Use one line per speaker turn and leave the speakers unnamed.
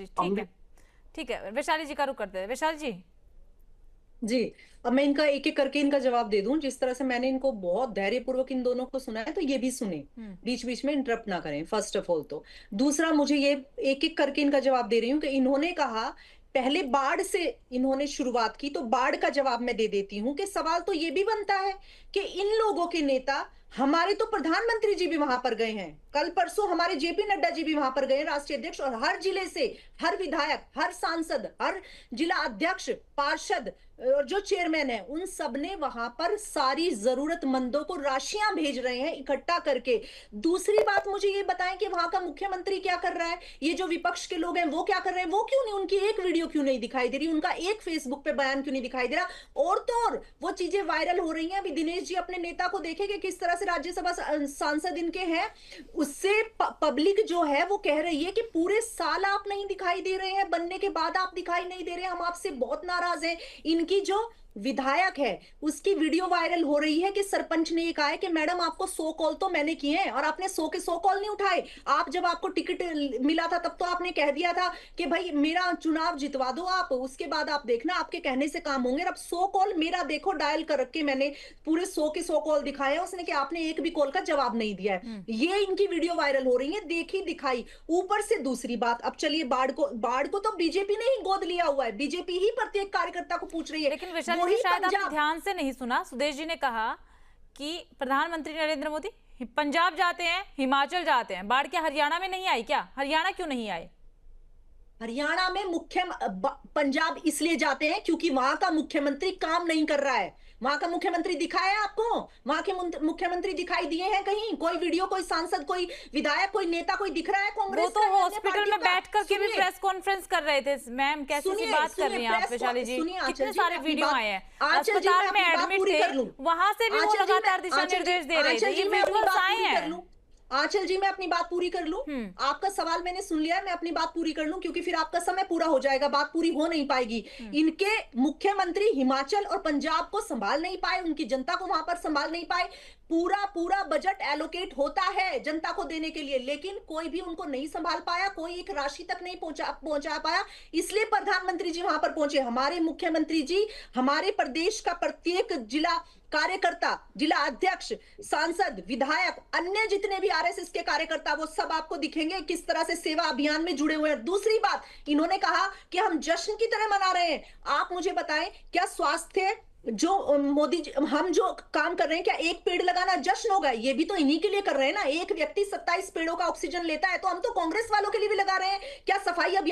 जी, ठीक है, वैशाली जी का रुख करते हैं। वैशाली जी।
जी, अब मैं इनका एक-एक करके इनका जवाब दे दूँ, जिस तरह से मैंने इनको बहुत धैर्यपूर्वक इन दोनों को सुना है, तो ये भी सुनें,
हम्म।
बीच-बीच में इंटरप्ट ना करें, फर्स्ट ऑफ ऑल तो। दूसरा मुझे ये एक-एक करके इनका जवाब दे रही हूँ कि इन्होंने कहा, पहले बाढ़ से इन्होंने शुरुआत की, तो बाढ़ का जवाब मैं दे देती हूँ कि सवाल तो ये भी बनता है कि इन लोगों के नेता, हमारे तो प्रधानमंत्री जी भी वहां पर गए हैं। कल परसों हमारे जेपी नड्डा जी भी वहां पर गए हैं, राष्ट्रीय अध्यक्ष, और हर जिले से हर विधायक, हर सांसद, हर जिला अध्यक्ष, पार्षद और जो चेयरमैन है, उन सब ने वहां पर सारी जरूरतमंदों को राशियां भेज रहे हैं इकट्ठा करके। दूसरी बात मुझे ये बताएं कि वहां का मुख्यमंत्री क्या कर रहा है, ये जो विपक्ष के लोग हैं वो क्या कर रहे हैं, वो क्यों नहीं, उनकी एक वीडियो क्यों नहीं दिखाई दे रही, उनका एक फेसबुक पे बयान क्यों नहीं दिखाई दे रहा। और तो और वो चीजें वायरल हो रही हैं। अभी दिनेश जी अपने नेता को देखे कि किस तरह से राज्यसभा सांसद इनके हैं, उससे पब्लिक जो है वो कह रही है कि पूरे साल आप नहीं दिखाई दे रहे हैं, बनने के बाद आप दिखाई नहीं दे रहे हैं, हम आपसे बहुत नाराज हैं। इनकी जो विधायक है उसकी वीडियो वायरल हो रही है कि सरपंच ने ये कहा है कि मैडम आपको 100 कॉल तो मैंने किए हैं और आपने 100 के 100 कॉल नहीं उठाए। आप जब आपको टिकट मिला था तब तो आपने कह दिया था कि भाई मेरा चुनाव जितवा दो आप, उसके बाद आप देखना आपके कहने से काम होंगे। अब 100 कॉल मेरा देखो डायल कर रख के मैंने पूरे 100 के 100 कॉल दिखाए हैं उसने कि आपने एक भी कॉल का जवाब नहीं दिया है। ये इनकी वीडियो वायरल हो रही है, देखी दिखाई। ऊपर से दूसरी बात, अब चलिए बाढ़ को तो बीजेपी ने ही गोद लिया हुआ है, बीजेपी ही प्रत्येक कार्यकर्ता को पूछ रही है।
लेकिन वैशाली जी,
वही
शायद आपने
पंजाब,
ध्यान से नहीं सुना, सुदेश जी ने कहा कि प्रधानमंत्री नरेंद्र मोदी पंजाब जाते हैं, हिमाचल जाते हैं, बाढ़ क्या हरियाणा में नहीं आई क्या? हरियाणा क्यों नहीं आए?
हरियाणा में पंजाब इसलिए जाते हैं क्योंकि वहां का मुख्यमंत्री काम नहीं कर रहा है। वहां का मुख्यमंत्री दिखा है आपको? वहां के मुख्यमंत्री दिखाई दिए हैं कहीं? कोई वीडियो, कोई सांसद, कोई विधायक, कोई नेता कोई दिख रहा है
वो
कांग्रेस
तो
का या अन्य
हॉस्पिटल
पार्टियों
में
का?
बैठ करके भी
सुनिए
प्रेस कॉन्फ्रेंस कर रहे थे। मैम कैसी सी
सुनिए
बात कर
सुनिए
रही हैं आप वैशाली जी?
सुनिए
कितने
आंचल जी, मैं
सारे
अपनी
वीडियो
बात,
आए हैं,
आंचल जी मैं
अस्पताल में
अपनी बात
एडमिट
पूरी
थे,
कर लूं।
वहां से भी वो
आंचल जी मैं
लगातार दिशा
आंचल जी
निर्देश दे रहे थे।
आंचल
ये
जी मैं अपनी
विजुअल्स
बात
आए
पूरी कर
हैं।
लूं। आंचल जी मैं अपनी बात पूरी कर लूं। आपका सवाल मैंने सुन लिया है, मैं अपनी बात पूरी कर लूं क्योंकि फिर आपका समय पूरा हो जाएगा, बात पूरी हो नहीं पाएगी। इनके मुख्यमंत्री हिमाचल और पंजाब को संभाल नहीं पाए, उनकी जनता को वहां पर संभाल नहीं पाए। पूरा पूरा बजट एलोकेट होता है जनता को देने के लिए, लेकिन कोई भी उनको नहीं संभाल पाया, कोई एक राशि तक नहीं पहुंचा पाया। इसलिए प्रधानमंत्री जी वहां पर पहुंचे। हमारे मुख्यमंत्री जी हमारे प्रदेश का प्रत्येक जिला कार्यकर्ता, जिला अध्यक्ष, सांसद, विधायक, अन्य जितने भी आरएसएस के कार्यकर्ता, वो सब आपको दिखेंगे किस तरह से सेवा अभियान में जुड़े हुए हैं। दूसरी बात, इन्होंने कहा कि हम जश्न की तरह मना रहे हैं। आप मुझे बताएं, क्या स्वास्थ्य जो मोदी जी, हम जो काम कर रहे हैं, क्या एक पेड़ लगाना जश्न होगा? ये भी तो इन्हीं के लिए कर रहे हैं ना। एक व्यक्ति 27 पेड़ों का ऑक्सीजन लेता है, तो हम तो कांग्रेस वालों के लिए भी लगा रहे हैं। क्या सफाई अभियान